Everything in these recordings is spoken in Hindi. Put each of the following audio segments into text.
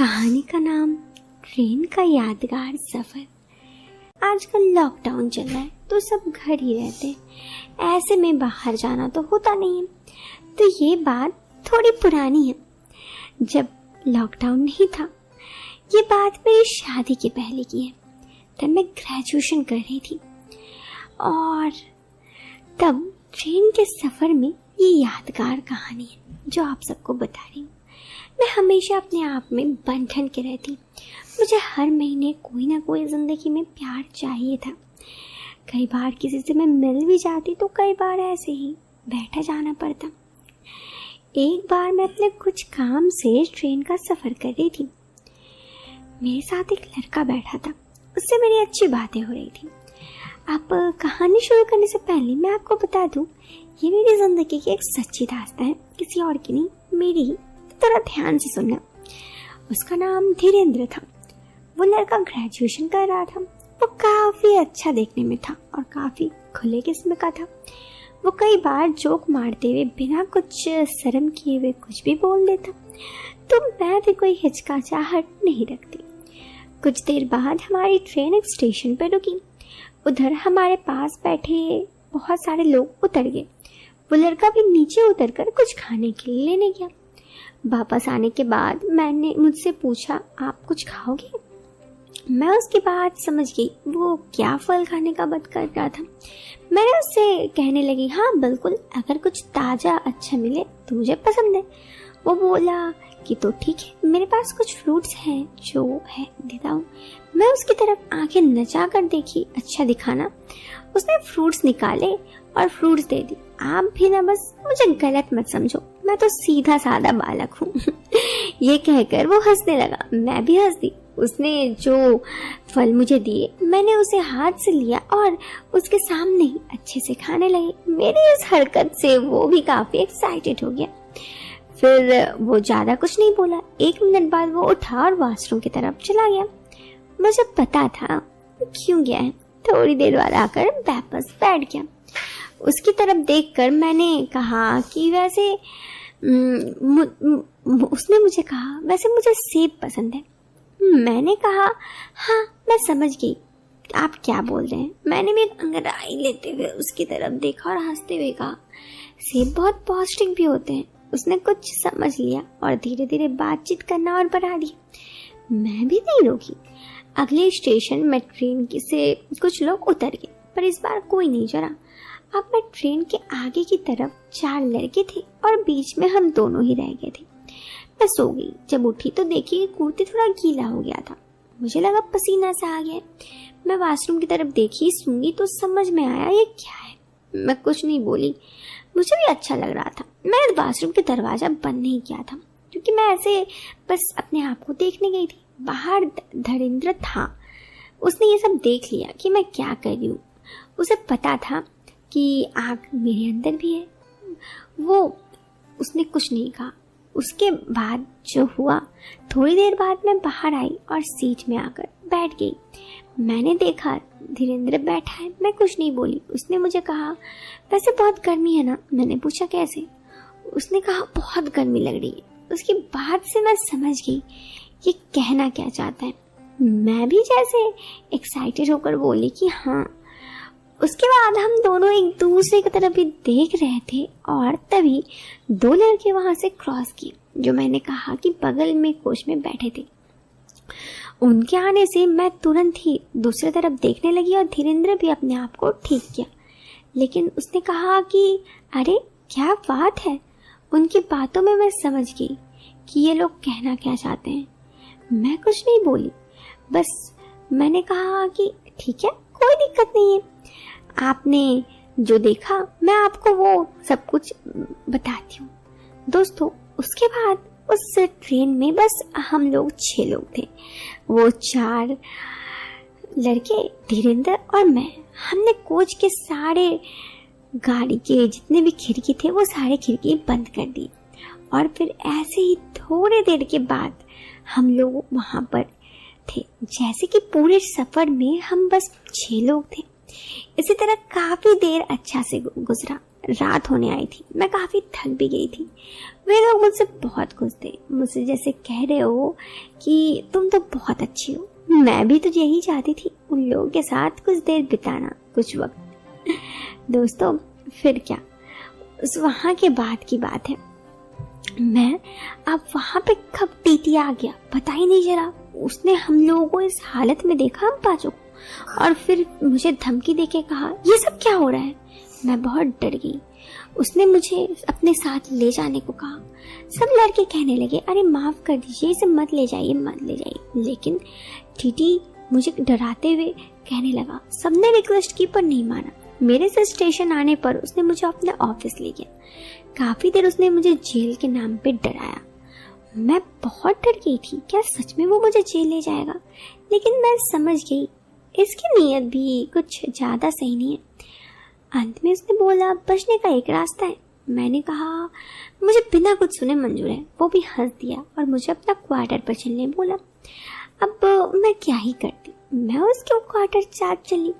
कहानी का नाम ट्रेन का यादगार सफर। आजकल लॉकडाउन चल रहा है तो सब घर ही रहते हैं, ऐसे में बाहर जाना तो होता नहीं है। तो ये बात थोड़ी पुरानी है, जब लॉकडाउन नहीं था। ये बात मेरी शादी के पहले की है, तब मैं ग्रेजुएशन कर रही थी और तब ट्रेन के सफर में ये यादगार कहानी है जो आप सबको बता रही हूँ। मैं हमेशा अपने आप में बंधन के रहती। मुझे हर महीने कोई ना कोई जिंदगी में प्यार चाहिए था। कई बार किसी से मैं मिल भी जाती तो कई बार ऐसे ही बैठा जाना पड़ता। एक बार मैं अपने कुछ काम से ट्रेन का सफर कर रही थी। मेरे साथ एक लड़का बैठा था, उससे मेरी अच्छी बातें हो रही थी। आप कहानी शुरू करने से पहले मैं आपको बता दूं, ये मेरी जिंदगी की एक सच्ची दास्तान है, किसी और की नहीं, मेरी ही। थोड़ा ध्यान से सुनना। उसका नाम धीरेंद्र था। वो लड़का ग्रेजुएशन कर रहा था। वो काफी अच्छा देखने में था और काफी खुले किस्म का था। वो कई बार जोक मारते हुए बिना कुछ शर्म किए हुए कुछ भी बोल देता, तो मैं भी कोई हिचकिचाहट नहीं रखती। कुछ देर बाद हमारी ट्रेन एक स्टेशन पर रुकी। उधर हमारे पास बैठे बहुत सारे लोग उतर गए। वो लड़का भी नीचे उतरकर कुछ खाने के लिए लेने गया। वापस आने के बाद मैंने मुझसे पूछा, आप कुछ खाओगे? मैं उसकी बात समझ गई, वो क्या फल खाने का बात कर रहा था। मैंने उससे कहने लगी, हाँ बिल्कुल, अगर कुछ ताज़ा अच्छा मिले तो मुझे पसंद है। वो बोला कि तो ठीक है, मेरे पास कुछ फ्रूट्स हैं जो है देता हूँ। मैं उसकी तरफ आंखें नचा कर देखी, अच्छा दिखाना। उसने फ्रूट्स निकाले और फ्रूट्स दे दी। आप भी ना बस मुझे गलत मत समझो, मैं तो सीधा साधा बालक हूँ। ये कहकर वो हंसने लगा, मैं भी हंस दी। उसने जो फल मुझे दिए मैंने उसे हाथ से लिया और उसके सामने ही अच्छे से खाने लगी। मेरी इस हरकत से वो भी काफी एक्साइटेड हो गया। फिर वो ज्यादा कुछ नहीं बोला। 1 मिनट बाद वो उठा और वॉशरूम की तरफ चला गया। मुझे पता था वो क्यों गया है। थोड़ी देर बाद आकर वापस बैठ गया। उसकी तरफ देखकर मैंने कहा कि वैसे उसने मुझे कहा, वैसे मुझे सेब पसंद है। मैंने कहा, हाँ मैं समझ गई आप क्या बोल रहे हैं। मैंने भी एक अंगड़ाई लेते हुए उसकी तरफ देखा और हंसते हुए कहा, सेब बहुत पौष्टिक भी होते हैं। उसने कुछ समझ लिया और धीरे धीरे बातचीत करना और बढ़ा दिया। मैं भी नहीं रोकी। अगले स्टेशन में ट्रेन से कुछ लोग उतर गए, पर इस बार कोई नहीं चढ़ा। अब मैं ट्रेन के आगे की तरफ 4 लड़के थे और बीच में हम दोनों ही रह गए थे। मैं सो गई। जब उठी तो देखी कुर्ती थोड़ा गीला हो गया था। मुझे लगा पसीना सा आ गया। मैं वॉशरूम की तरफ देखी, सूंघी तो समझ में आया ये क्या है। मैं कुछ नहीं बोली, मुझे भी अच्छा लग रहा था। मैंने वॉशरूम का दरवाजा बंद नहीं किया था क्योंकि मैं ऐसे बस अपने आप को देखने गई थी। बाहर धीरेंद्र था। उसने ये सब देख लिया कि मैं क्या कर रही हूँ। उसे पता था कि आग मेरे अंदर भी है। उसने कुछ नहीं कहा। उसके बाद जो हुआ, थोड़ी देर बाद मैं बाहर आई और सीट में आकर बैठ गई। मैंने देखा धीरेंद्र बैठा है। मैं कुछ नहीं बोली। उसने मुझे कहा, वैसे बहुत गर्मी है ना? मैंने पूछा, कैसे? उसने कहा, बहुत गर्मी लग रही है। उसकी बात से मैं समझ गई ये कहना क्या चाहता है। मैं भी जैसे एक्साइटेड होकर बोली कि हाँ। उसके बाद हम दोनों एक दूसरे की तरफ भी देख रहे थे और तभी 2 लड़के वहां से क्रॉस किए, जो मैंने कहा कि बगल में कोच में बैठे थे। उनके आने से मैं तुरंत ही दूसरी तरफ देखने लगी और धीरेंद्र भी अपने आप को ठीक किया। लेकिन उसने कहा कि अरे क्या बात है। उनकी बातों में मैं समझ गई कि ये लोग कहना क्या चाहते हैं। मैं कुछ नहीं बोली, बस मैंने कहा कि ठीक है, कोई दिक्कत नहीं है। आपने जो देखा मैं आपको वो सब कुछ बताती हूँ। दोस्तों, उसके बाद उस ट्रेन में बस हम लोग 6 लोग थे। वो 4 लड़के, धीरेंद्र और मैं। हमने कोच के सारे गाड़ी के जितने भी खिड़की थे वो सारे खिड़की बंद कर दी और फिर ऐसे ही थोड़ी देर के बाद हम लोग वहां पर थे। जैसे कि पूरे सफर में हम बस 6 लोग थे। इसी तरह काफी देर अच्छा से गुजरा। रात होने आई थी, मैं काफ़ी थक भी गई थी। वे लोग मुझसे बहुत खुश थे, मुझसे जैसे कह रहे हो कि तुम तो बहुत अच्छी हो। मैं भी तो यही चाहती थी, उन लोगों के साथ कुछ देर बिताना, कुछ वक्त। दोस्तों फिर क्या, उस वहाँ के बाद की बात है। मैं अब वहाँ पे कब टीटी आ गया पता ही नहीं चला। उसने हम लोगों को इस हालत में देखा, हम पांचों को, और फिर मुझे धमकी देके कहा ये सब क्या हो रहा है। मैं बहुत डर गई। उसने मुझे अपने साथ ले जाने को कहा। सब लड़के कहने लगे अरे माफ कर दीजिए, इसे मत ले जाइए, मत ले जाइए। लेकिन टीटी मुझे डराते हुए कहने लगा। सबने रिक्वेस्ट की पर नहीं माना। मेरे से स्टेशन आने पर उसने मुझे अपने ऑफिस ले गया। काफी देर उसने मुझे जेल के नाम पे डराया। मैं बहुत डर गई थी, क्या सच में वो मुझे जेल ले जाएगा। लेकिन मैं समझ गई इसकी नीयत भी कुछ ज्यादा सही नहीं है। अंत में उसने बोला बचने का एक रास्ता है। मैंने कहा मुझे बिना कुछ सुने मंजूर है। वो भी हंस दिया और मुझे अपना क्वार्टर पर चलने बोला। अब मैं क्या ही करती, मैं उसके क्वार्टर चाट चली।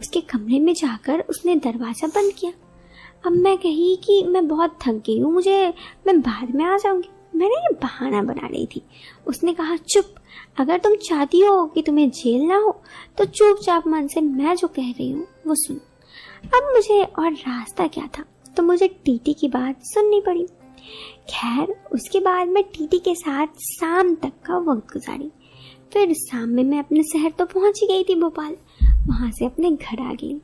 उसके कमरे में जाकर उसने दरवाजा बंद किया। अब मैं कही कि मैं बहुत थक गई हूँ, मैं बाद में आ जाऊंगी। मैंने ये बहाना बना रही थी। उसने कहा चुप, अगर तुम चाहती हो कि तुम्हें जेल ना हो तो चुपचाप मन से मैं जो कह रही हूँ वो सुन। अब मुझे और रास्ता क्या था, तो मुझे टीटी की बात सुननी पड़ी। खैर उसके बाद मैं टीटी के साथ शाम तक का वक्त गुजारी। फिर शाम में मैं अपने शहर तो पहुंच ही गई थी भोपाल, वहां से अपने घर आ गई।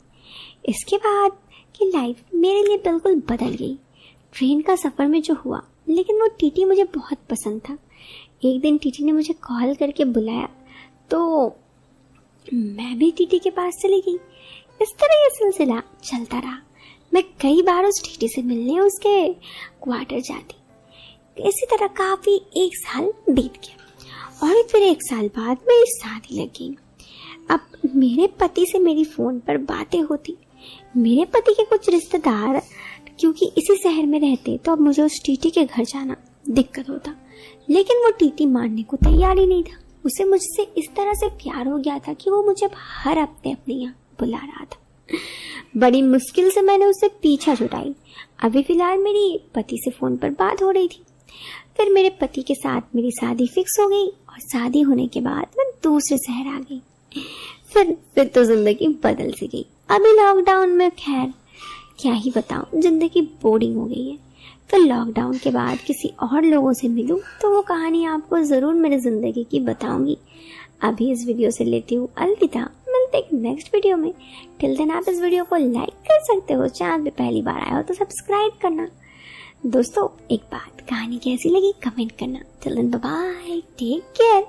इसके बाद की लाइफ मेरे लिए बिल्कुल बदल गई। ट्रेन का सफर में जो हुआ, लेकिन वो टीटी मुझे बहुत पसंद था। एक दिन टीटी ने मुझे कॉल करके बुलाया तो मैं भी टीटी के पास चली गई। इस तरह ये सिलसिला चलता रहा। मैं कई बार उस टीटी से मिलने उसके क्वार्टर जाती। इसी तरह काफी एक साल बीत गया और फिर एक साल बाद मेरी शादी लग गई। अब मेरे पति से मेरी फोन पर बातें होती। मेरे पति के कुछ रिश्तेदार क्योंकि इसी शहर में रहते तो अब मुझे उस टीटी के घर जाना दिक्कत होता। लेकिन वो टीटी मानने को तैयार ही नहीं था। उसे मुझसे इस तरह से प्यार हो गया था कि वो मुझे हर हफ्ते अपने यहाँ बुला रहा था। बड़ी मुश्किल से मैंने उससे पीछा छुड़ाई। अभी फिलहाल मेरी पति से फोन पर बात हो रही थी। फिर मेरे पति के साथ मेरी शादी फिक्स हो गई और शादी होने के बाद मैं दूसरे शहर आ गई। फिर तो जिंदगी बदल सी गई। अभी लॉकडाउन में खैर क्या ही बताऊं, जिंदगी बोरिंग हो गई है। फिर लॉकडाउन के बाद किसी और लोगों से मिलूं तो वो कहानी आपको जरूर मेरी जिंदगी की बताऊंगी। अभी इस वीडियो से लेती हूँ अलविदा, मिलते एक नेक्स्ट वीडियो में। टिल देन आप इस वीडियो को लाइक कर सकते हो, चैनल पे पहली बार आए हो तो सब्सक्राइब करना। दोस्तों एक बात, कहानी कैसी लगी कमेंट करना। Till then bye bye, take care.